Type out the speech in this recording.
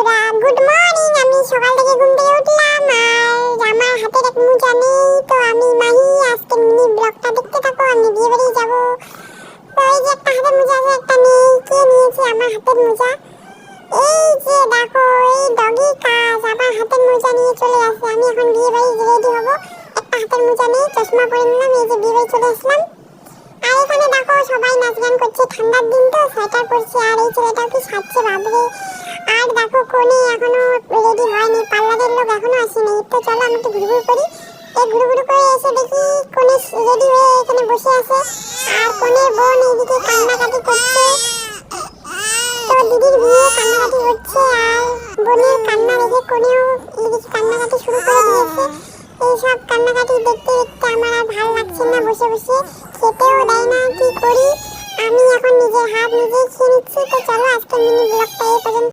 বন্ধুরা, good morning. আমি সকাল থেকে ঘুম থেকে উঠলাম আর আমার হাতের এক মোজা নেই, তো আমি মাহি আজকে মিনি ব্লগটা দেখতে থাকো। আমি বিয়ে বাড়ি যাবো, তো এই যে একটা হাতের মোজা আছে, একটা নেই। কে নিয়েছে আমার হাতের মোজা? এই যে দেখো, এই ডগি কাজ আমার হাতের মোজা নিয়ে চলে আসে। আমি এখন বিয়ে বাড়ি রেডি হবো, একটা হাতের মোজা নেই, চশমা পরে নিলাম। এই যে বিয়ে বাড়ি চলে আসলাম। আর এখানে দেখো সবাই নাচ গান করছে, ঠান্ডার দিন তো সোয়েটার পরছে। আর এই ছেলেটাও কি সাজছে বাবরে। আর দেখো কোনে এখনো রেডি হয়নি, পার্লারের লোক এখনো আসেনি। তো চলো আমি একটু ঘুরঘুর করি। এই ঘুরঘুর করে এসে দেখি কোনে রেডি হয়ে এখানে বসে আছে, আর কোনে বোন এইদিকে কান্নাকাটি করছে। তো দিদির বিয়ে কান্নাকাটি হচ্ছে, আর বোনের কান্না দেখে কোনেও এদিকে কান্নাকাটি শুরু করে দিয়েছে। এইসব কান্নাকাটি দেখতে দেখতে আমার আর ভালো লাগছে না, বসে বসে খেতেও দেয় না। কি করি, আমি এখন নিজের হাত নিজেই খেয়ে নিচ্ছি। তো চলো আজকে মিনি ব্লগটা এই পর্যন্ত।